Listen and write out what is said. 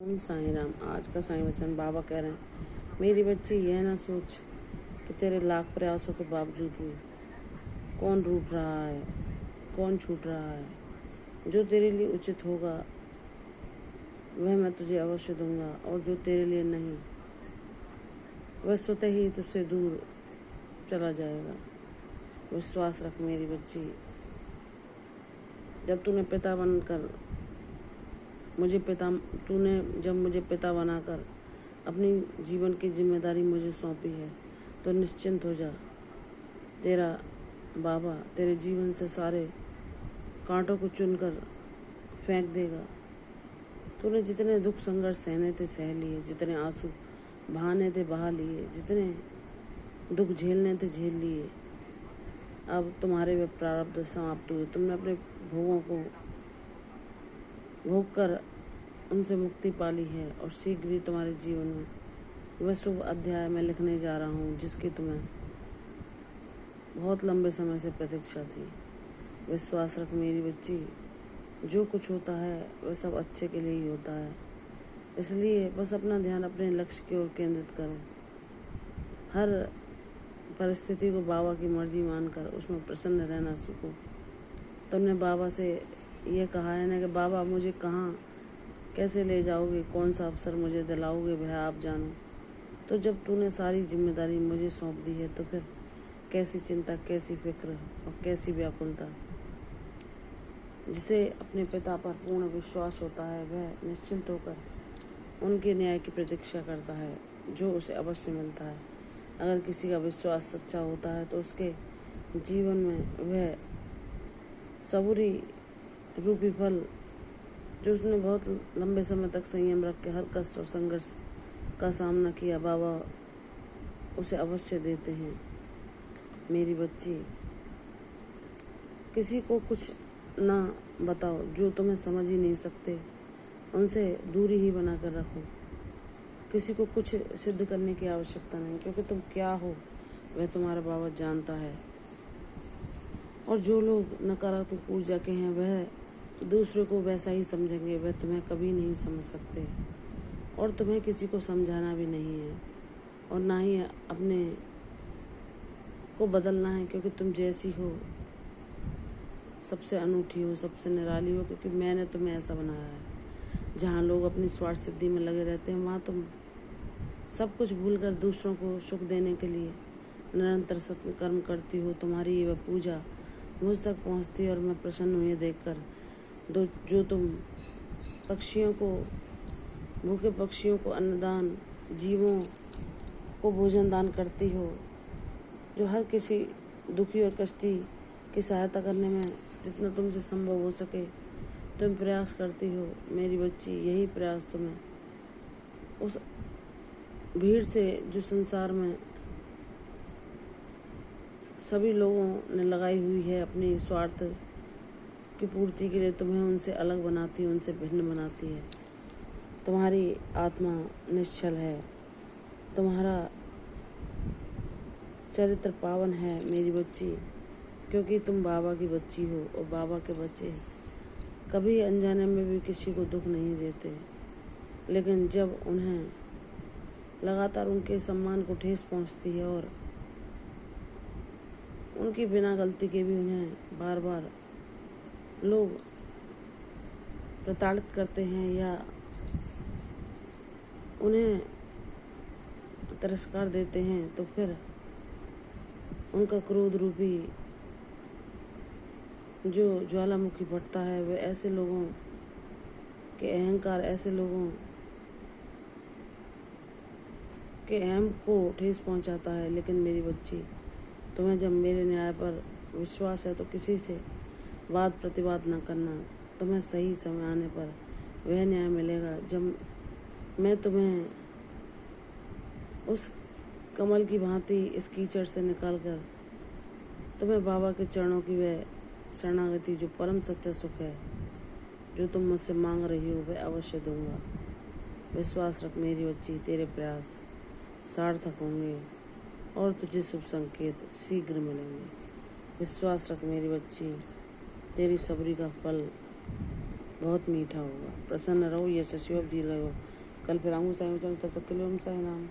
ओम साईं राम। आज का साईं वचन बाबा कह रहे हैं, मेरी बच्ची यह ना सोच कि तेरे लाख प्रयासों के बावजूद भी कौन रूठ रहा है, कौन छूट रहा है। जो तेरे लिए उचित होगा वह मैं तुझे अवश्य दूंगा, और जो तेरे लिए नहीं वह स्वतः ही तुझसे दूर चला जाएगा। विश्वास रख मेरी बच्ची। जब तूने पिता बनकर जब मुझे पिता बनाकर अपनी जीवन की जिम्मेदारी मुझे सौंपी है, तो निश्चिंत हो जा। तेरा बाबा तेरे जीवन से सारे कांटों को चुनकर फेंक देगा। तूने जितने दुख संघर्ष सहने थे सह लिए, जितने आंसू बहाने थे बहा लिए, जितने दुख झेलने थे झेल लिए। अब तुम्हारे वे प्रारब्ध समाप्त हुए। तुमने अपने भोगों को भोग कर उनसे मुक्ति पाली है, और शीघ्र ही तुम्हारे जीवन में वह शुभ अध्याय मैं लिखने जा रहा हूँ जिसकी तुम्हें बहुत लंबे समय से प्रतीक्षा थी। विश्वास रख मेरी बच्ची। जो कुछ होता है वह सब अच्छे के लिए ही होता है, इसलिए बस अपना ध्यान अपने लक्ष्य की ओर केंद्रित करो। हर परिस्थिति को बाबा की मर्जी मानकर उसमें प्रसन्न रहना सीखो। तुमने बाबा से ये कहा है ना कि बाबा मुझे कहाँ कैसे ले जाओगे, कौन सा अवसर मुझे दिलाओगे, वह आप जानो। तो जब तूने सारी जिम्मेदारी मुझे सौंप दी है, तो फिर कैसी चिंता, कैसी फिक्र और कैसी व्याकुलता। जिसे अपने पिता पर पूर्ण विश्वास होता है वह निश्चिंत होकर उनके न्याय की प्रतीक्षा करता है, जो उसे अवश्य मिलता है। अगर किसी का विश्वास सच्चा होता है तो उसके जीवन में वह सबूरी रूपी फल, जो उसने बहुत लंबे समय तक संयम रख के हर कष्ट और संघर्ष का सामना किया, बाबा उसे अवश्य देते हैं। मेरी बच्ची, किसी को कुछ ना बताओ। जो तुम्हें समझ ही नहीं सकते उनसे दूरी ही बना कर रखो। किसी को कुछ सिद्ध करने की आवश्यकता नहीं, क्योंकि तुम क्या हो वह तुम्हारा बाबा जानता है। और जो लोग नकारात्मक ऊर्जा के हैं वह दूसरे को वैसा ही समझेंगे, वह तुम्हें कभी नहीं समझ सकते। और तुम्हें किसी को समझाना भी नहीं है, और ना ही अपने को बदलना है, क्योंकि तुम जैसी हो सबसे अनूठी हो, सबसे निराली हो, क्योंकि मैंने तुम्हें ऐसा बनाया है। जहाँ लोग अपनी स्वार्थ सिद्धि में लगे रहते हैं, वहाँ तुम सब कुछ भूलकर दूसरों को सुख देने के लिए निरंतर सत्कर्म करती हो। तुम्हारी ये वह पूजा मुझ तक पहुँचती है, और मैं प्रसन्न हूँ ये देखकर। जो तुम भूखे पक्षियों को अन्नदान, जीवों को भोजन दान करती हो, जो हर किसी दुखी और कष्टी की सहायता करने में जितना तुमसे संभव हो सके तुम प्रयास करती हो। मेरी बच्ची, यही प्रयास तुम्हें उस भीड़ से, जो संसार में सभी लोगों ने लगाई हुई है अपनी स्वार्थ की पूर्ति के लिए, तुम्हें उनसे अलग बनाती है, उनसे भिन्न बनाती है। तुम्हारी आत्मा निश्चल है, तुम्हारा चरित्र पावन है मेरी बच्ची, क्योंकि तुम बाबा की बच्ची हो, और बाबा के बच्चे कभी अनजाने में भी किसी को दुख नहीं देते। लेकिन जब उन्हें लगातार उनके सम्मान को ठेस पहुंचती है, और उनकी बिना गलती के भी उन्हें बार बार लोग प्रताड़ित करते हैं या उन्हें तिरस्कार देते हैं, तो फिर उनका क्रोध रूपी जो ज्वालामुखी फटता है, वह ऐसे लोगों के अहंकार, ऐसे लोगों के अहम को ठेस पहुंचाता है। लेकिन मेरी बच्ची, तुम्हें जब मेरे न्याय पर विश्वास है तो किसी से वाद प्रतिवाद न करना। तुम्हें सही समय आने पर वह न्याय मिलेगा, जब मैं तुम्हें उस कमल की भांति इस कीचड़ से निकालकर तुम्हें बाबा के चरणों की वह शरणागति, जो परम सच्चा सुख है, जो तुम मुझसे मांग रही हो, वह अवश्य दूंगा। विश्वास रख मेरी बच्ची, तेरे प्रयास सार्थक होंगे और तुझे शुभ संकेत शीघ्र मिलेंगे। विश्वास रख मेरी बच्ची, तेरी सबरी का फल बहुत मीठा होगा। प्रसन्न रहो, यशस्वी हो, दीर्घायु हो। कल फिर आऊँगी साईं, तब तक के लिए ओम साई राम।